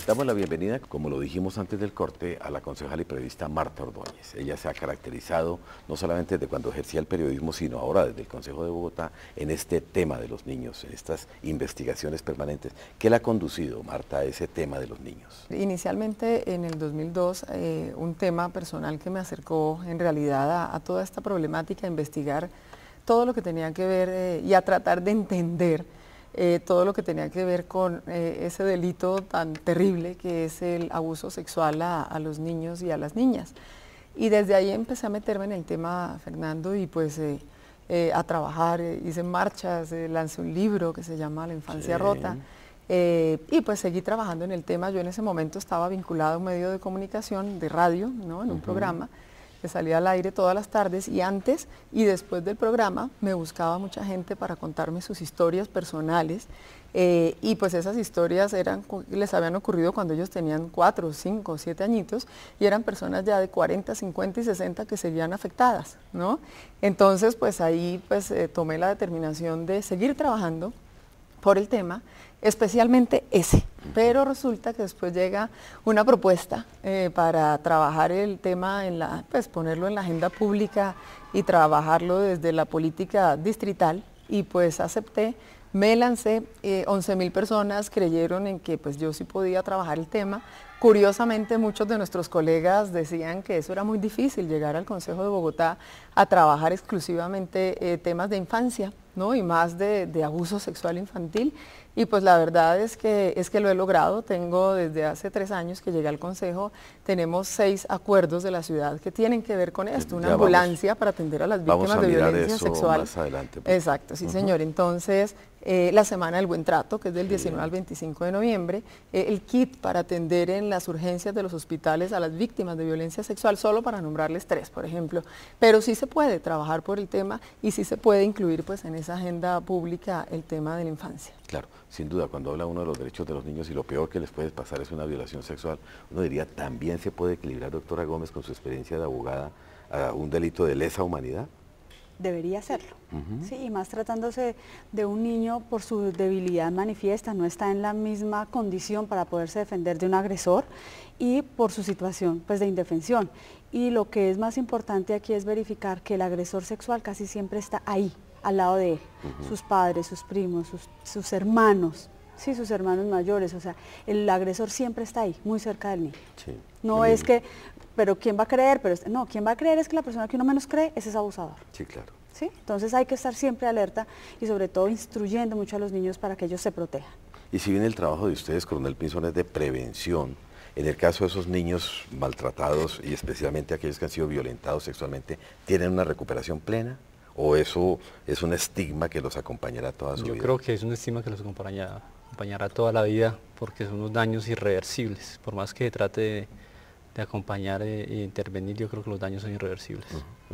Damos la bienvenida, como lo dijimos antes del corte, a la concejal y periodista Marta Ordóñez. Ella se ha caracterizado no solamente desde cuando ejercía el periodismo, sino ahora desde el Consejo de Bogotá en este tema de los niños, en estas investigaciones permanentes. ¿Qué la ha conducido, Marta, a ese tema de los niños? Inicialmente en el 2002, un tema personal que me acercó en realidad a toda esta problemática, a investigar todo lo que tenía que ver y a tratar de entender todo lo que tenía que ver con ese delito tan terrible que es el abuso sexual a los niños y a las niñas. Y desde ahí empecé a meterme en el tema, Fernando, y pues a trabajar, hice marchas, lancé un libro que se llama La Infancia Rota, y pues seguí trabajando en el tema. Yo en ese momento estaba vinculado a un medio de comunicación, de radio, ¿no? En un programa que salía al aire todas las tardes, y antes y después del programa me buscaba mucha gente para contarme sus historias personales, y pues esas historias les habían ocurrido cuando ellos tenían 4, 5, 7 añitos, y eran personas ya de 40, 50 y 60 que seguían afectadas, ¿no? Entonces pues ahí pues tomé la determinación de seguir trabajando por el tema, especialmente ese. Pero resulta que después llega una propuesta para trabajar el tema, pues ponerlo en la agenda pública y trabajarlo desde la política distrital, y pues acepté, me lancé, 11.000 personas creyeron en que pues yo sí podía trabajar el tema. Curiosamente, muchos de nuestros colegas decían que eso era muy difícil, llegar al Consejo de Bogotá a trabajar exclusivamente temas de infancia, ¿no? Y más de abuso sexual infantil. Y pues la verdad es que lo he logrado. Tengo desde hace 3 años que llegué al Consejo, tenemos 6 acuerdos de la ciudad que tienen que ver con esto, una ambulancia para atender a las víctimas de violencia sexual. Más adelante, pues. Exacto, sí señor. Entonces, la Semana del Buen Trato, que es del 19 al 25 de noviembre, el kit para atender en las urgencias de los hospitales a las víctimas de violencia sexual, solo para nombrarles 3, por ejemplo. Pero sí se puede trabajar por el tema y sí se puede incluir pues en esa agenda pública el tema de la infancia. Claro, sin duda, cuando habla uno de los derechos de los niños y lo peor que les puede pasar es una violación sexual, uno diría, también se puede equilibrar, doctora Gómez, con su experiencia de abogada, a un delito de lesa humanidad. Debería hacerlo, sí, y más tratándose de un niño por su debilidad manifiesta, no está en la misma condición para poderse defender de un agresor, y por su situación pues de indefensión. Y lo que es más importante aquí es verificar que el agresor sexual casi siempre está ahí, al lado de él, sus padres, sus primos, sus hermanos, sí, sus hermanos mayores, o sea, el agresor siempre está ahí, muy cerca del niño. Sí, no es que, pero ¿quién va a creer? No, ¿quién va a creer? Es que la persona que uno menos cree es ese abusador. Sí, claro. ¿Sí? Entonces hay que estar siempre alerta y sobre todo instruyendo mucho a los niños para que ellos se protejan. Y si bien el trabajo de ustedes, Coronel Pinzón, es de prevención, en el caso de esos niños maltratados y especialmente aquellos que han sido violentados sexualmente, ¿tienen una recuperación plena? ¿O eso es un estigma que los acompañará toda su vida? Yo creo que es un estigma que los acompañará toda la vida, porque son unos daños irreversibles. Por más que trate de acompañar e intervenir, yo creo que los daños son irreversibles.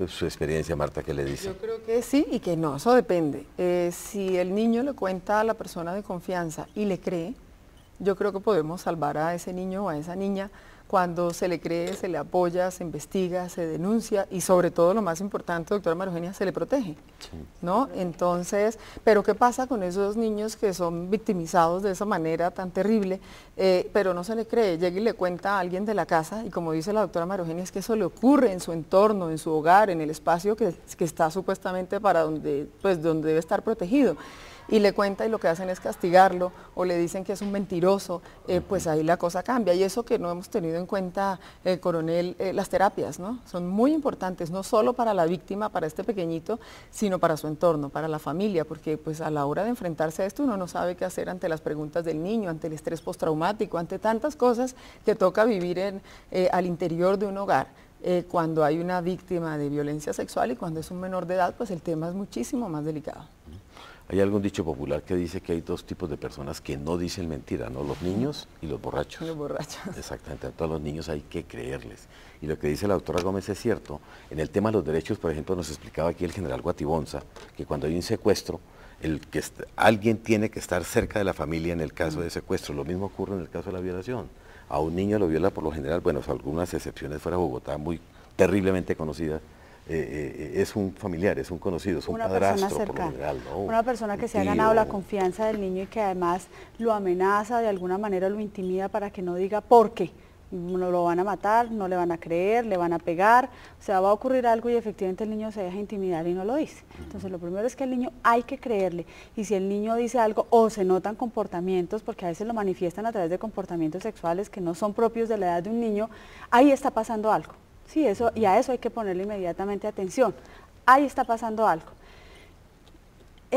Su experiencia, Marta, ¿qué le dice? Yo creo que sí y que no, eso depende. Si el niño le cuenta a la persona de confianza y le cree, yo creo que podemos salvar a ese niño o a esa niña. Cuando se le cree, se le apoya, se investiga, se denuncia y sobre todo lo más importante, doctora María Eugenia, se le protege, ¿no? Entonces, pero ¿qué pasa con esos niños que son victimizados de esa manera tan terrible, pero no se le cree? Llega y le cuenta a alguien de la casa y como dice la doctora María Eugenia, es que eso le ocurre en su entorno, en su hogar, en el espacio que está supuestamente para donde debe estar protegido. Y le cuenta y lo que hacen es castigarlo o le dicen que es un mentiroso, pues ahí la cosa cambia. Y eso que no hemos tenido en cuenta, coronel, las terapias, ¿no? Son muy importantes, no solo para la víctima, para este pequeñito, sino para su entorno, para la familia, porque pues a la hora de enfrentarse a esto uno no sabe qué hacer ante las preguntas del niño, ante el estrés postraumático, ante tantas cosas que toca vivir al interior de un hogar. Cuando hay una víctima de violencia sexual y cuando es un menor de edad, pues el tema es muchísimo más delicado. Hay algún dicho popular que dice que hay 2 tipos de personas que no dicen mentira, ¿no? Los niños y los borrachos. Los borrachos. Exactamente, a todos los niños hay que creerles. Y lo que dice la doctora Gómez es cierto. En el tema de los derechos, por ejemplo, nos explicaba aquí el general Guatibonza, que cuando hay un secuestro, alguien tiene que estar cerca de la familia en el caso de secuestro. Lo mismo ocurre en el caso de la violación. A un niño lo viola por lo general, bueno, algunas excepciones fuera de Bogotá muy terriblemente conocidas, es un familiar, es un conocido, es un una padrastro persona por lo cercana, general, ¿no? una persona que Un se ha tío. ganado la confianza del niño y que además lo amenaza, de alguna manera lo intimida para que no diga por qué. No lo van a matar, no le van a creer, le van a pegar, o sea, va a ocurrir algo y efectivamente el niño se deja intimidar y no lo dice. Entonces lo primero es que el niño hay que creerle, y si el niño dice algo o se notan comportamientos, porque a veces lo manifiestan a través de comportamientos sexuales que no son propios de la edad de un niño, ahí está pasando algo. Sí, eso, y a eso hay que ponerle inmediatamente atención. Ahí está pasando algo.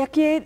Aquí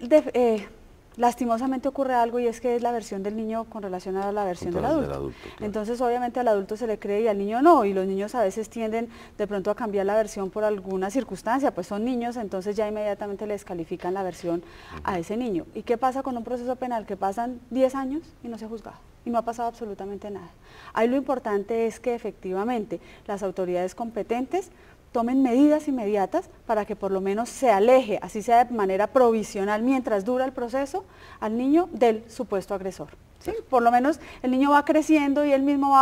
lastimosamente ocurre algo, y es que es la versión del niño con relación a la versión del adulto. Claro. Entonces obviamente al adulto se le cree y al niño no, y los niños a veces tienden de pronto a cambiar la versión por alguna circunstancia, pues son niños, entonces ya inmediatamente le descalifican la versión a ese niño. ¿Y qué pasa con un proceso penal? Que pasan 10 años y no se ha juzgado, y no ha pasado absolutamente nada. Ahí lo importante es que efectivamente las autoridades competentes tomen medidas inmediatas para que por lo menos se aleje, así sea de manera provisional, mientras dura el proceso, al niño del supuesto agresor. ¿Sí? Por lo menos el niño va creciendo y él mismo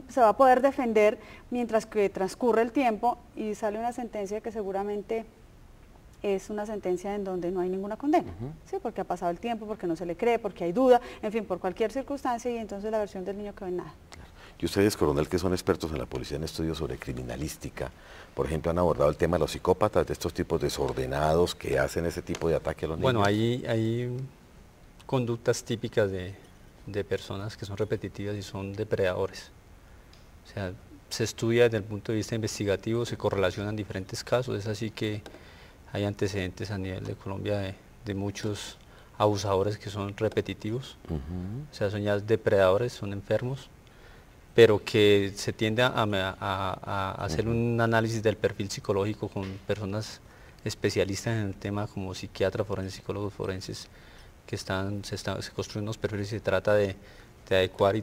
se va a poder defender mientras que transcurre el tiempo y sale una sentencia que seguramente es una sentencia en donde no hay ninguna condena, ¿sí? Porque ha pasado el tiempo, porque no se le cree, porque hay duda, en fin, por cualquier circunstancia, y entonces la versión del niño quedó en nada. Y ustedes, coronel, que son expertos en la policía en estudios sobre criminalística, por ejemplo, han abordado el tema de los psicópatas, de estos tipos desordenados que hacen ese tipo de ataque a los niños. Bueno, hay conductas típicas de personas que son repetitivas y son depredadores. O sea, se estudia desde el punto de vista investigativo, se correlacionan diferentes casos, es así que hay antecedentes a nivel de Colombia de muchos abusadores que son repetitivos, o sea, son ya depredadores, son enfermos, pero que se tiende a hacer un análisis del perfil psicológico con personas especialistas en el tema, como psiquiatras forenses, psicólogos forenses, que se construyen unos perfiles y se trata de adecuar y